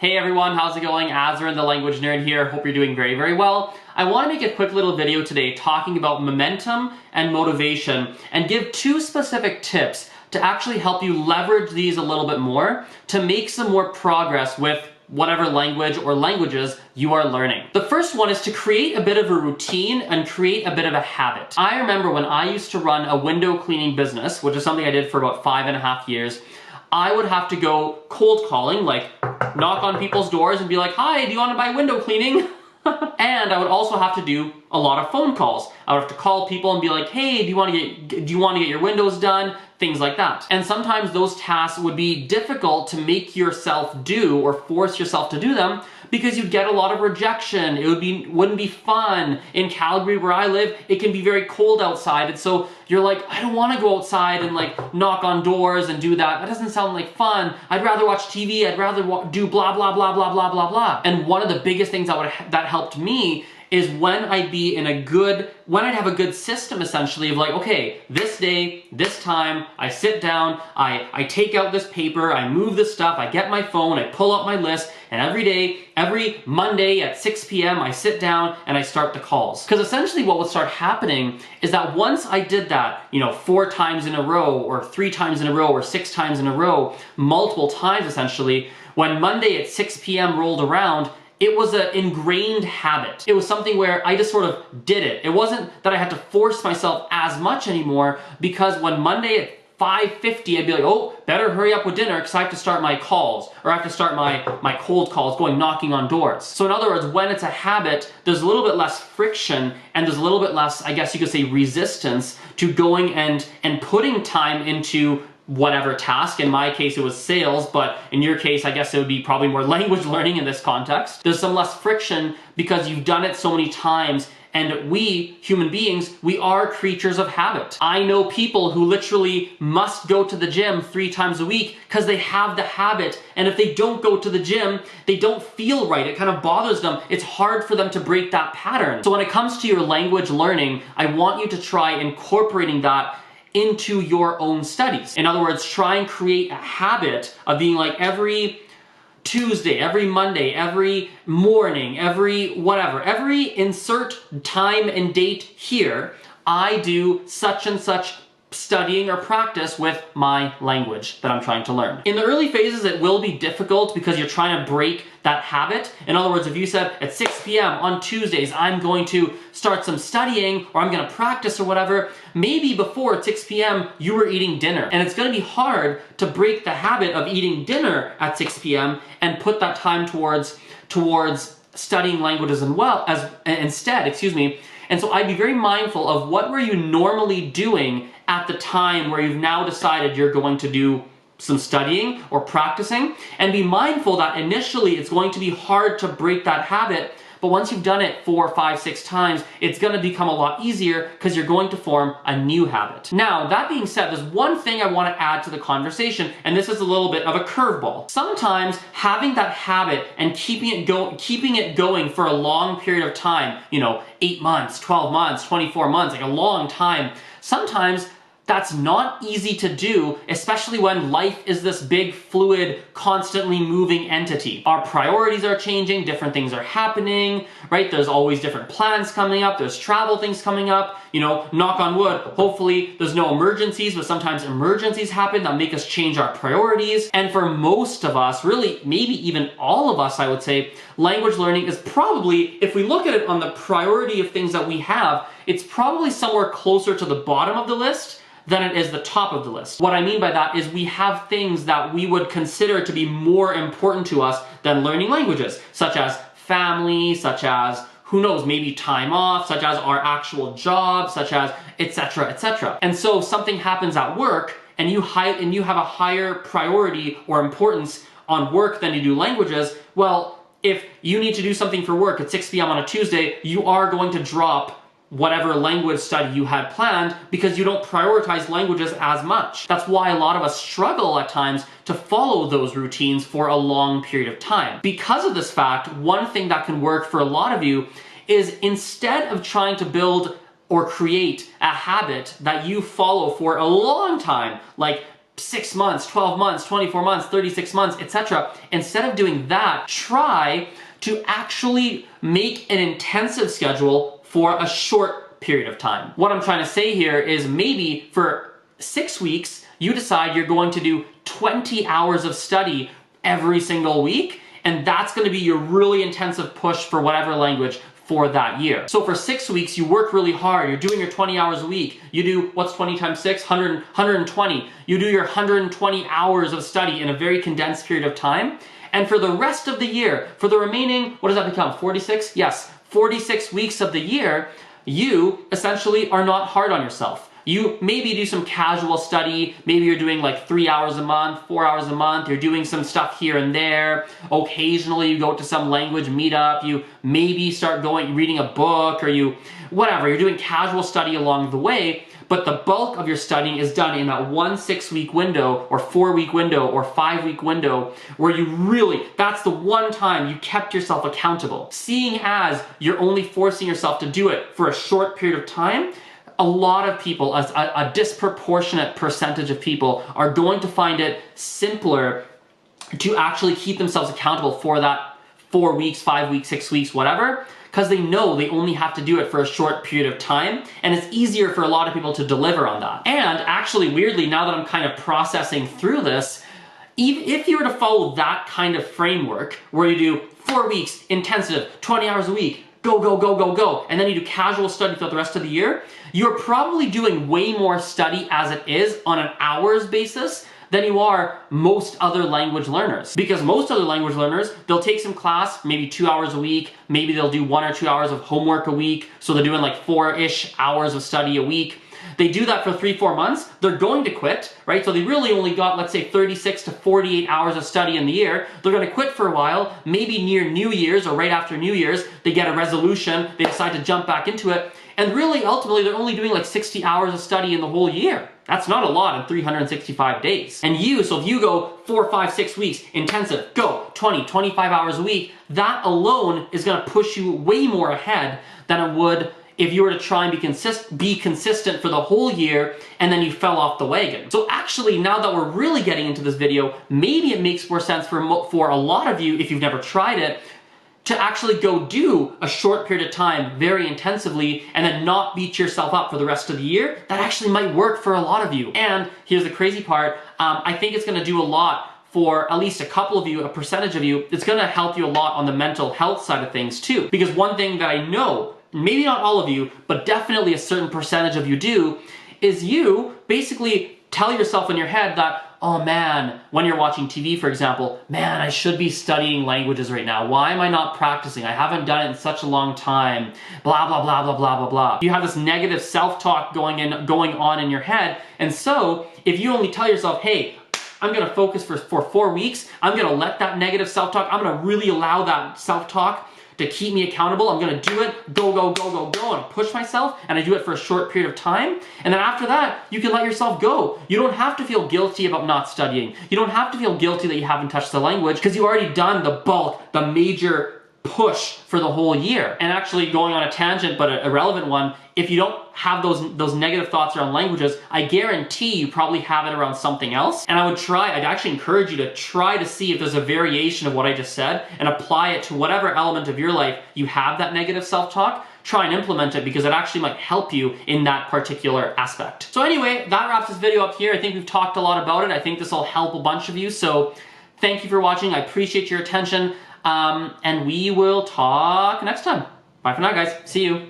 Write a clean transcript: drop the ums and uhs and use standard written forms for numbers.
Hey everyone, how's it going? Azren, the language nerd here. Hope you're doing very, very well. I want to make a quick little video today talking about momentum and motivation and give two specific tips to actually help you leverage these a little bit more to make some more progress with whatever language or languages you are learning. The first one is to create a bit of a routine and create a bit of a habit. I remember when I used to run a window cleaning business, which is something I did for about 5.5 years, I would have to go cold calling, like knock on people's doors and be like, hi, do you want to buy window cleaning? And I would also have to do a lot of phone calls. I would have to call people and be like, hey, do you want to get your windows done? Things like that. And sometimes those tasks would be difficult to make yourself do or force yourself to do them because you'd get a lot of rejection. It wouldn't be fun. In Calgary where I live, it can be very cold outside, and so you're like, I don't want to go outside and like knock on doors and do that. That doesn't sound like fun. I'd rather watch TV. I'd rather do blah blah blah blah blah blah blah. And one of the biggest things that helped me is when I'd have a good system essentially of like, okay, this day, this time, I sit down, I take out this paper, I move this stuff, I get my phone, I pull up my list, and every day, every Monday at 6 p.m. I sit down and I start the calls. Because essentially what would start happening is that once I did that, 4 times in a row, or 3 times in a row, or 6 times in a row, multiple times essentially, when Monday at 6 p.m. rolled around, it was an ingrained habit. It was something where I just sort of did it. It wasn't that I had to force myself as much anymore, because when Monday at 5:50, I'd be like, oh, better hurry up with dinner because I have to start my calls, or I have to start my cold calls, going knocking on doors. So in other words, when it's a habit, there's a little bit less friction and there's a little bit less, I guess you could say, resistance to going and putting time into whatever task. In my case, it was sales, but in your case, I guess it would be probably more language learning in this context. There's some less friction because you've done it so many times, and we, human beings, we are creatures of habit. I know people who literally must go to the gym 3 times a week because they have the habit, and if they don't go to the gym, they don't feel right. It kind of bothers them. It's hard for them to break that pattern. So when it comes to your language learning, I want you to try incorporating that into your own studies. In other words, try and create a habit of being like, every Tuesday, every Monday, every morning, every insert time and date here, I do such and such studying or practice with my language that I'm trying to learn. In the early phases, it will be difficult because you're trying to break that habit. In other words, if you said at 6 p.m. on Tuesdays, I'm going to start some studying, or I'm going to practice or whatever, maybe before at 6 p.m. you were eating dinner. And it's going to be hard to break the habit of eating dinner at 6 p.m. and put that time towards studying languages instead. And so I'd be very mindful of what were you normally doing at the time where you've now decided you're going to do some studying or practicing, and be mindful that initially it's going to be hard to break that habit, but once you've done it 4, 5, 6 times, it's going to become a lot easier because you're going to form a new habit. Now, that being said, there's one thing I want to add to the conversation, and this is a little bit of a curveball. Sometimes having that habit and keeping it going for a long period of time, 8 months, 12 months, 24 months, like a long time, sometimes that's not easy to do, especially when life is this big, fluid, constantly moving entity. Our priorities are changing, different things are happening, right? There's always different plans coming up, there's travel things coming up, knock on wood, hopefully there's no emergencies, but sometimes emergencies happen that make us change our priorities. And for most of us, really, maybe even all of us, I would say, language learning is probably, if we look at it on the priority of things that we have, it's probably somewhere closer to the bottom of the list than it is the top of the list. What I mean by that is we have things that we would consider to be more important to us than learning languages, such as family, such as, who knows, maybe time off, such as our actual job, such as etc., etc. And so if something happens at work and you have a higher priority or importance on work than you do languages, well, if you need to do something for work at 6 p.m. on a Tuesday, you are going to drop whatever language study you had planned because you don't prioritize languages as much. That's why a lot of us struggle at times to follow those routines for a long period of time. Because of this fact, one thing that can work for a lot of you is, instead of trying to build or create a habit that you follow for a long time, like 6 months, 12 months, 24 months, 36 months, etc. Instead of doing that, try to actually make an intensive schedule for a short period of time. What I'm trying to say here is maybe for 6 weeks, you decide you're going to do 20 hours of study every single week, and that's going to be your really intensive push for whatever language for that year. So for 6 weeks, you work really hard. You're doing your 20 hours a week. You do, what's 20 times 6? 120. You do your 120 hours of study in a very condensed period of time. And for the rest of the year, for the remaining, what does that become, 46? Yes, 46 weeks of the year, you essentially are not hard on yourself. You maybe do some casual study, maybe you're doing like 3 hours a month, 4 hours a month, you're doing some stuff here and there. Occasionally you go to some language meetup, you maybe start reading a book, or you're doing casual study along the way, but the bulk of your studying is done in that 1 6-week window, or 4-week window, or 5-week window, where you really, that's the one time you kept yourself accountable. Seeing as you're only forcing yourself to do it for a short period of time, a lot of people, a disproportionate percentage of people, are going to find it simpler to actually keep themselves accountable for that 4 weeks, 5 weeks, 6 weeks, whatever, because they know they only have to do it for a short period of time, and it's easier for a lot of people to deliver on that. And actually, weirdly, now that I'm kind of processing through this, if you were to follow that kind of framework, where you do 4 weeks, intensive, 20 hours a week, go, go, go, go, go, and then you do casual study throughout the rest of the year, you're probably doing way more study as it is on an hours basis than you are most other language learners. Because most other language learners, they'll take some class, maybe 2 hours a week, maybe they'll do 1 or 2 hours of homework a week, so they're doing like 4-ish hours of study a week. They do that for 3-4 months, they're going to quit, right? So they really only got, let's say, 36 to 48 hours of study in the year. They're gonna quit for a while, maybe near New Year's or right after New Year's, they get a resolution, they decide to jump back into it, and really, ultimately, they're only doing like 60 hours of study in the whole year. That's not a lot in 365 days. And so if you go 4, 5, 6 weeks, intensive, go, 20, 25 hours a week, that alone is gonna push you way more ahead than it would if you were to try and be consistent for the whole year and then you fell off the wagon. So actually, now that we're really getting into this video, maybe it makes more sense for a lot of you, if you've never tried it, to actually go do a short period of time very intensively and then not beat yourself up for the rest of the year. That actually might work for a lot of you. And here's the crazy part, I think it's gonna do a lot for at least a couple of you, a percentage of you. It's gonna help you a lot on the mental health side of things too. Because one thing that I know, maybe not all of you, but definitely a certain percentage of you do, is you basically tell yourself in your head that, oh man, when you're watching TV, for example, man, I should be studying languages right now. Why am I not practicing? I haven't done it in such a long time. Blah, blah, blah, blah, blah, blah, blah. You have this negative self-talk going on in your head. And so if you only tell yourself, hey, I'm gonna focus for 4 weeks, I'm gonna let that negative self-talk, I'm gonna really allow that self-talk to keep me accountable. I'm gonna do it, go, go, go, go, go, and push myself, and I do it for a short period of time. And then after that, you can let yourself go. You don't have to feel guilty about not studying. You don't have to feel guilty that you haven't touched the language, because you've already done the bulk, the major push for the whole year. And actually, going on a tangent, but a relevant one, if you don't have those negative thoughts around languages, I guarantee you probably have it around something else. And I'd actually encourage you to try to see if there's a variation of what I just said and apply it to whatever element of your life you have that negative self-talk. Try and implement it, because it actually might help you in that particular aspect. So anyway, that wraps this video up here. I think we've talked a lot about it. I think this will help a bunch of you. So thank you for watching. I appreciate your attention. And we will talk next time. Bye for now, guys. See you.